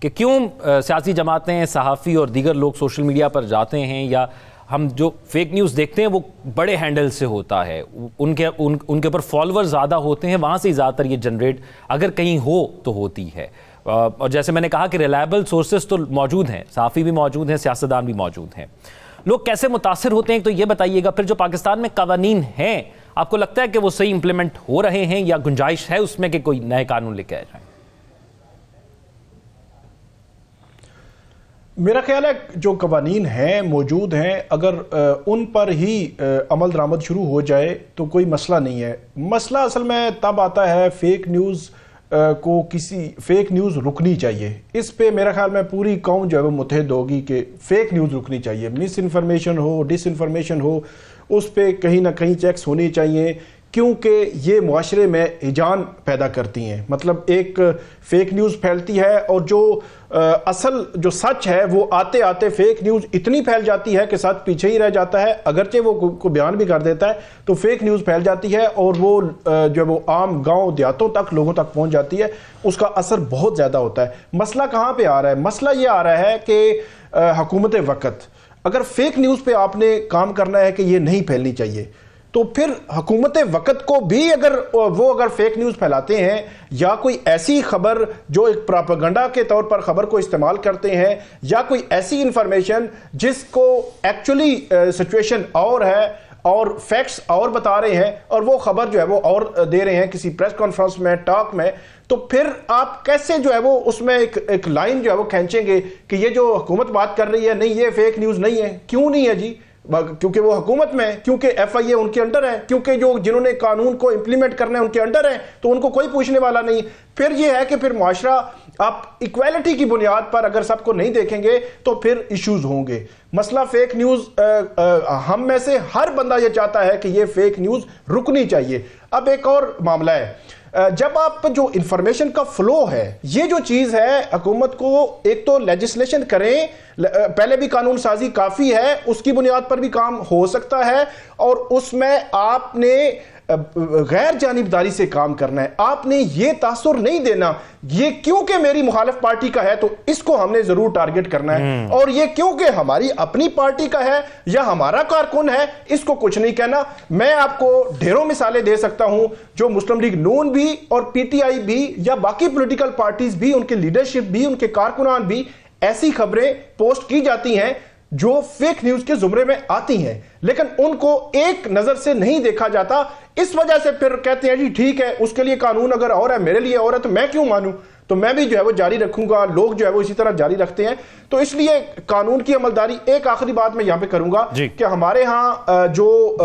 کہ کیوں سیاسی جماعتیں، صحافی اور دیگر لوگ سوشل میڈیا پر جاتے ہیں یا ہم جو فیک نیوز دیکھتے ہیں وہ بڑے ہینڈل سے ہوتا ہے، ان کے اوپر فالوور زیادہ ہوتے ہیں، وہاں سے زیادہ تر یہ جنریٹ اگر کہیں ہو تو ہوتی ہے۔ اور جیسے میں نے کہا کہ ریلائبل سورسز تو موجود ہیں، صحافی بھی موجود ہیں، سیاستدان بھی موجود ہیں۔ لوگ کیسے متاثر ہوتے ہیں تو یہ بتائیے گا۔ پھر جو پاکستان میں قوانین ہیں، آپ کو لگتا ہے کہ وہ صحیح امپلیمنٹ ہو رہے ہیں یا گنجائش ہے اس میں کہ کوئی نئے قانون لے کے آ جائیں؟ میرا خیال ہے جو قوانین ہیں موجود ہیں، اگر ان پر ہی عمل درآمد شروع ہو جائے تو کوئی مسئلہ نہیں ہے۔ مسئلہ اصل میں تب آتا ہے فیک نیوز کو، کسی فیک نیوز رکنی چاہیے۔ اس پہ میرا خیال میں پوری قوم جو ہے وہ متحد ہوگی کہ فیک نیوز رکنی چاہیے۔ مس انفارمیشن ہو، ڈس انفارمیشن ہو، اس پہ کہیں نہ کہیں چیکس ہونے چاہیے، کیونکہ یہ معاشرے میں ہیجان پیدا کرتی ہیں۔ مطلب ایک فیک نیوز پھیلتی ہے اور جو اصل جو سچ ہے وہ آتے آتے فیک نیوز اتنی پھیل جاتی ہے کہ سچ پیچھے ہی رہ جاتا ہے، اگرچہ وہ کو بیان بھی کر دیتا ہے تو فیک نیوز پھیل جاتی ہے اور وہ جو ہے وہ عام گاؤں دیہاتوں تک لوگوں تک پہنچ جاتی ہے، اس کا اثر بہت زیادہ ہوتا ہے۔ مسئلہ کہاں پہ آ رہا ہے؟ مسئلہ یہ آ رہا ہے کہ حکومت وقت، اگر فیک نیوز پہ آپ نے کام کرنا ہے کہ یہ نہیں پھیلنی چاہیے، تو پھر حکومت وقت کو بھی اگر فیک نیوز پھیلاتے ہیں یا کوئی ایسی خبر جو ایک پراپیگنڈا کے طور پر خبر کو استعمال کرتے ہیں، یا کوئی ایسی انفارمیشن جس کو ایکچولی سچویشن اور ہے اور فیکٹس اور بتا رہے ہیں اور وہ خبر جو ہے وہ اور دے رہے ہیں کسی پریس کانفرنس میں، ٹاک میں، تو پھر آپ کیسے جو ہے وہ اس میں ایک لائن جو ہے وہ کھینچیں گے کہ یہ جو حکومت بات کر رہی ہے نہیں یہ فیک نیوز نہیں ہے؟ کیوں نہیں ہے جی؟ کیونکہ وہ حکومت میں ہے، کیونکہ ایف آئی اے ان کے انڈر ہے، کیونکہ جنہوں نے قانون کو امپلیمنٹ کرنا ہے ان کے انڈر ہے، تو ان کو کوئی پوچھنے والا نہیں۔ پھر یہ ہے کہ پھر معاشرہ آپ ایکویلٹی کی بنیاد پر اگر سب کو نہیں دیکھیں گے تو پھر ایشوز ہوں گے۔ مسئلہ فیک نیوز، ہم میں سے ہر بندہ یہ چاہتا ہے کہ یہ فیک نیوز رکنی چاہیے۔ اب ایک اور معاملہ ہے، جب آپ جو انفارمیشن کا فلو ہے، یہ جو چیز ہے، حکومت کو ایک تو لیجسلیشن کریں، پہلے بھی قانون سازی کافی ہے، اس کی بنیاد پر بھی کام ہو سکتا ہے، اور اس میں آپ نے غیر جانبداری سے کام کرنا ہے۔ آپ نے یہ تاثر نہیں دینا یہ کیونکہ میری مخالف پارٹی کا ہے تو اس کو ہم نے ضرور ٹارگٹ کرنا ہے، اور یہ کیونکہ ہماری اپنی پارٹی کا ہے یا ہمارا کارکن ہے اس کو کچھ نہیں کہنا۔ میں آپ کو ڈھیروں مثالیں دے سکتا ہوں جو مسلم لیگ نون بھی اور پی ٹی آئی بھی یا باقی پولیٹیکل پارٹیز بھی، ان کے لیڈرشپ بھی، ان کے کارکنان بھی، ایسی خبریں پوسٹ کی جاتی ہیں جو فیک نیوز کے زمرے میں آتی ہیں، لیکن ان کو ایک نظر سے نہیں دیکھا جاتا۔ اس وجہ سے پھر کہتے ہیں جی ٹھیک ہے، اس کے لیے قانون اگر اور ہے، میرے لیے اور ہے، تو میں کیوں مانوں، تو میں بھی جو ہے وہ جاری رکھوں گا۔ لوگ جو ہے وہ اسی طرح جاری رکھتے ہیں۔ تو اس لیے قانون کی عملداری، ایک آخری بات میں یہاں پہ کروں گا کہ ہمارے ہاں جو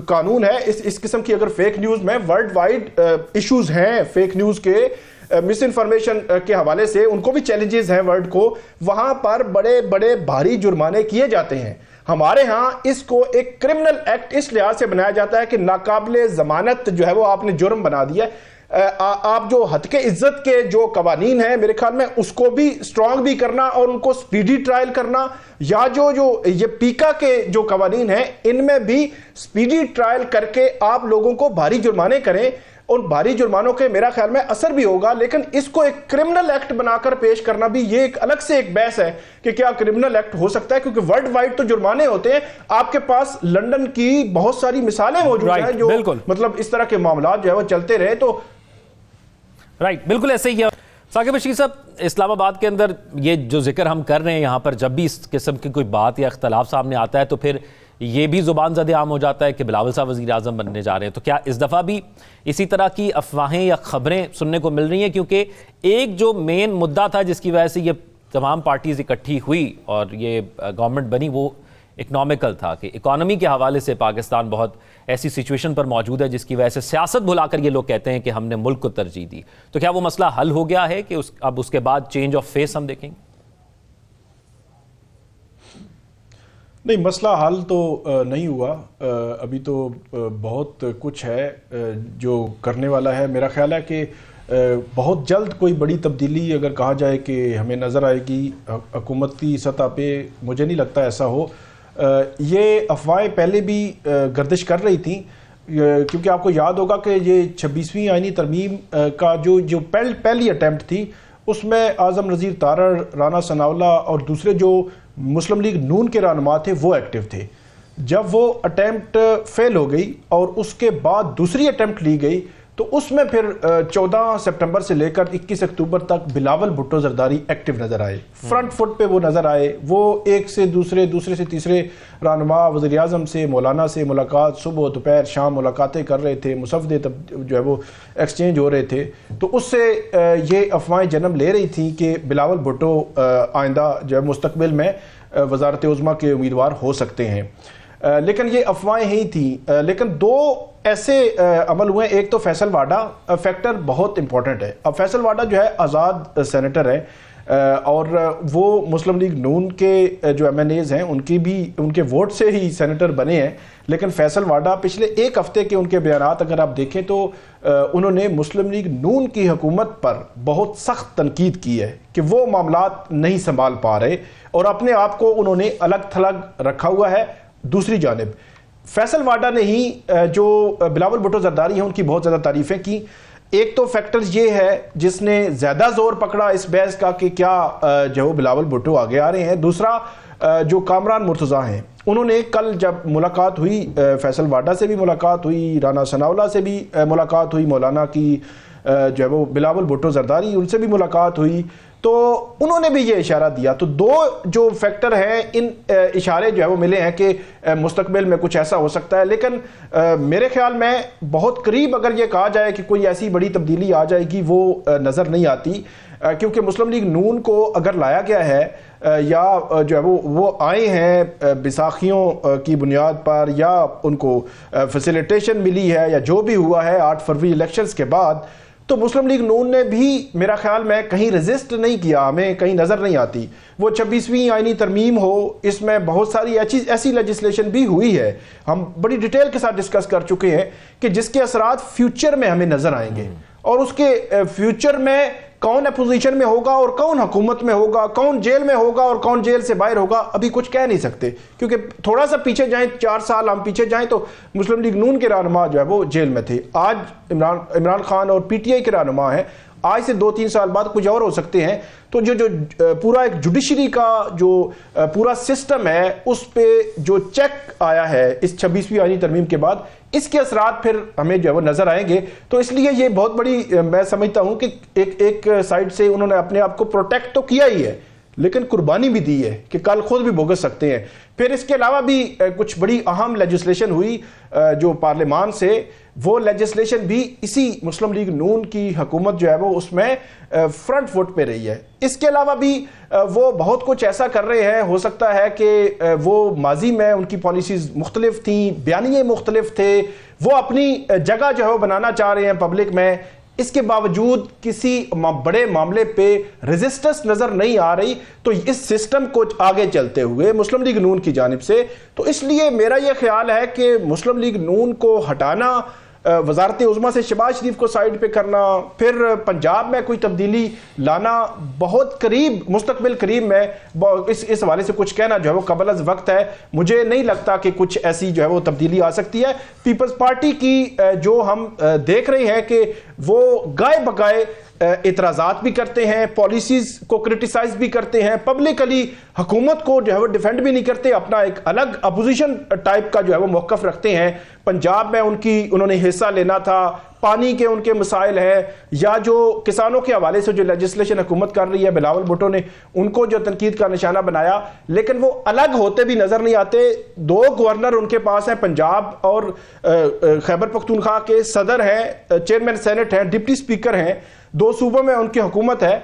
قانون ہے اس قسم کی اگر فیک نیوز میں ورلڈ وائڈ ایشوز ہیں فیک نیوز کے، مس انفارمیشن کے حوالے سے ان کو بھی چیلنجز ہیں ورلڈ کو، وہاں پر بڑے بڑے بھاری جرمانے کیے جاتے ہیں۔ ہمارے ہاں اس کو ایک کرمنل ایکٹ اس لحاظ سے بنایا جاتا ہے کہ ناقابل ضمانت جو ہے وہ آپ نے جرم بنا دیا ہے۔ آپ جو حد کے عزت کے جو قوانین ہیں میرے خیال میں اس کو بھی سٹرونگ بھی کرنا اور ان کو سپیڈی ٹرائل کرنا، یا جو یہ پیکا کے جو قوانین ہیں ان میں بھی سپیڈی ٹرائل کر کے آپ لوگوں کو بھاری جرمانے کریں، اور بھاری جرمانوں کے میرا خیال میں اثر بھی ہوگا، لیکن اس کو ایک کرمنل ایکٹ بنا کر پیش کرنا بھی یہ ایک الگ سے ایک بحث ہے کہ کیا کرمنل ایکٹ ہو سکتا ہے، کیونکہ ورلڈ وائڈ تو جرمانے ہوتے ہیں۔ آپ کے پاس لندن کی بہت ساری مثالیں موجود ہیں جو مطلب اس طرح کے معاملات جو ہے وہ چلتے رہے تو بالکل ایسے ہی ہے۔ ثاقب بشیر صاحب، اسلام آباد کے اندر یہ جو ذکر ہم کر رہے ہیں، یہاں پر جب بھی اس قسم کی کوئی بات یا اختلاف سامنے آتا ہے تو پھر یہ بھی زبان زد عام ہو جاتا ہے کہ بلاول صاحب وزیر اعظم بننے جا رہے ہیں، تو کیا اس دفعہ بھی اسی طرح کی افواہیں یا خبریں سننے کو مل رہی ہیں؟ کیونکہ ایک جو مین مدعا تھا جس کی وجہ سے یہ تمام پارٹیز اکٹھی ہوئی اور یہ گورنمنٹ بنی، وہ اکنامیکل تھا، کہ اکانومی کے حوالے سے پاکستان بہت ایسی سچویشن پر موجود ہے جس کی وجہ سے سیاست بھلا کر یہ لوگ کہتے ہیں کہ ہم نے ملک کو ترجیح دی۔ تو کیا وہ مسئلہ حل ہو گیا ہے کہ اب اس کے بعد چینج آف فیس ہم دیکھیں گے؟ نہیں، مسئلہ حل تو نہیں ہوا، ابھی تو بہت کچھ ہے جو کرنے والا ہے۔ میرا خیال ہے کہ بہت جلد کوئی بڑی تبدیلی اگر کہا جائے کہ ہمیں نظر آئے گی حکومتی سطح پہ، مجھے نہیں لگتا ایسا ہو۔ یہ افواہیں پہلے بھی گردش کر رہی تھیں، کیونکہ آپ کو یاد ہوگا کہ یہ 26ویں آئینی ترمیم کا جو پہلی اٹیمپٹ تھی اس میں اعظم نذیر تارڑ، رانا ثناءاللہ اور دوسرے جو مسلم لیگ نون کے رہنما تھے وہ ایکٹیو تھے. جب وہ اٹیمپٹ فیل ہو گئی اور اس کے بعد دوسری اٹیمپٹ لی گئی تو اس میں پھر 14 سپٹمبر سے لے کر 21 اکتوبر تک بلاول بھٹو زرداری ایکٹیو نظر آئے، فرنٹ فٹ پہ وہ نظر آئے. وہ ایک سے دوسرے سے تیسرے رہنما، وزیر اعظم سے، مولانا سے ملاقات، صبح دوپہر شام ملاقاتیں کر رہے تھے، مسودے جو ہے وہ ایکسچینج ہو رہے تھے. تو اس سے یہ افواہیں جنم لے رہی تھیں کہ بلاول بھٹو آئندہ جو ہے مستقبل میں وزارت عظمیٰ کے امیدوار ہو سکتے ہیں. لیکن یہ افواہیں ہی تھیں. لیکن دو ایسے عمل ہوئے. ایک تو فیصل واڈا فیکٹر بہت امپورٹنٹ ہے. اب فیصل واڈا جو ہے آزاد سینیٹر ہے اور وہ مسلم لیگ نون کے جو ایم این ایز ہیں ان کے ووٹ سے ہی سینیٹر بنے ہیں. لیکن فیصل واڈا پچھلے ایک ہفتے کے ان کے بیانات اگر آپ دیکھیں تو انہوں نے مسلم لیگ نون کی حکومت پر بہت سخت تنقید کی ہے کہ وہ معاملات نہیں سنبھال پا رہے اور اپنے آپ کو انہوں نے الگ تھلگ رکھا ہوا ہے. دوسری جانب فیصل واڈا نے ہی جو بلاول بھٹو زرداری ہیں ان کی بہت زیادہ تعریفیں کی. ایک تو فیکٹر یہ ہے جس نے زیادہ زور پکڑا اس بحث کا کہ کیا جو بلاول بھٹو آگے آ رہے ہیں. دوسرا جو کامران مرتضیٰ ہیں انہوں نے کل جب ملاقات ہوئی، فیصل واڈا سے بھی ملاقات ہوئی، رانا ثناءاللہ سے بھی ملاقات ہوئی، مولانا کی جو ہے وہ بلاول بھٹو زرداری ان سے بھی ملاقات ہوئی، تو انہوں نے بھی یہ اشارہ دیا. تو دو جو فیکٹر ہیں ان اشارے جو ہے وہ ملے ہیں کہ مستقبل میں کچھ ایسا ہو سکتا ہے. لیکن میرے خیال میں بہت قریب اگر یہ کہا جائے کہ کوئی ایسی بڑی تبدیلی آ جائے گی وہ نظر نہیں آتی، کیونکہ مسلم لیگ نون کو اگر لایا گیا ہے یا جو ہے وہ آئے ہیں بیساکھیوں کی بنیاد پر یا ان کو فیسیلیٹیشن ملی ہے یا جو بھی ہوا ہے 8 فروری الیکشنز کے بعد، تو مسلم لیگ نون نے بھی میرا خیال میں کہیں ریزسٹ نہیں کیا، ہمیں کہیں نظر نہیں آتی. وہ 26ویں آئینی ترمیم ہو، اس میں بہت ساری ایسی لیجسلیشن بھی ہوئی ہے، ہم بڑی ڈیٹیل کے ساتھ ڈسکس کر چکے ہیں کہ جس کے اثرات فیوچر میں ہمیں نظر آئیں گے. اور اس کے فیوچر میں کون اپوزیشن میں ہوگا اور کون حکومت میں ہوگا، کون جیل میں ہوگا اور کون جیل سے باہر ہوگا، ابھی کچھ کہہ نہیں سکتے. کیونکہ تھوڑا سا پیچھے جائیں، 4 سال ہم پیچھے جائیں تو مسلم لیگ نون کے رہنما جو ہے وہ جیل میں تھے. آج عمران خان اور پی ٹی آئی کے رہنما ہیں، آج سے 2-3 سال بعد کچھ اور ہو سکتے ہیں. تو جو پورا ایک جوڈیشری کا جو پورا سسٹم ہے اس پہ جو چیک آیا ہے اس 26ویں آئینی ترمیم کے بعد، اس کے اثرات پھر ہمیں جو ہے وہ نظر آئیں گے. تو اس لیے یہ بہت بڑی میں سمجھتا ہوں کہ ایک سائڈ سے انہوں نے اپنے آپ کو پروٹیکٹ تو کیا ہی ہے لیکن قربانی بھی دی ہے کہ کل خود بھی بھگت سکتے ہیں. پھر اس کے علاوہ بھی کچھ بڑی اہم لیجسلیشن ہوئی جو پارلیمان سے، وہ لیجسلیشن بھی اسی مسلم لیگ نون کی حکومت جو ہے وہ اس میں فرنٹ فٹ پہ رہی ہے. اس کے علاوہ بھی وہ بہت کچھ ایسا کر رہے ہیں، ہو سکتا ہے کہ وہ ماضی میں ان کی پالیسیز مختلف تھیں، بیانیے مختلف تھے، وہ اپنی جگہ جو ہے وہ بنانا چاہ رہے ہیں پبلک میں. اس کے باوجود کسی بڑے معاملے پہ ریزسٹنس نظر نہیں آ رہی. تو اس سسٹم کو آگے چلتے ہوئے مسلم لیگ نون کی جانب سے، تو اس لیے میرا یہ خیال ہے کہ مسلم لیگ نون کو ہٹانا، وزارت عظمیٰ سے شہباز شریف کو سائیڈ پہ کرنا، پھر پنجاب میں کوئی تبدیلی لانا بہت قریب، مستقبل قریب میں اس حوالے سے کچھ کہنا جو ہے وہ قبل از وقت ہے. مجھے نہیں لگتا کہ کچھ ایسی جو ہے وہ تبدیلی آ سکتی ہے. پیپلز پارٹی کی جو ہم دیکھ رہے ہیں کہ وہ گائے بگائے اعتراضات بھی کرتے ہیں، پالیسیز کو کرٹیسائز بھی کرتے ہیں، پبلکلی حکومت کو جو ہے وہ ڈیفینڈ بھی نہیں کرتے، اپنا ایک الگ اپوزیشن ٹائپ کا جو ہے وہ موقف رکھتے ہیں. پنجاب میں انہوں نے حصہ لینا تھا، پانی کے ان کے مسائل ہیں یا جو کسانوں کے حوالے سے جو لیجسلیشن حکومت کر رہی ہے، بلاول بھٹو نے ان کو جو تنقید کا نشانہ بنایا، لیکن وہ الگ ہوتے بھی نظر نہیں آتے. 2 گورنر ان کے پاس ہیں، پنجاب اور خیبر پختونخوا کے، صدر ہیں، چیئرمین سینٹ ہیں، ڈپٹی سپیکر ہیں، 2 صوبوں میں ان کی حکومت ہے.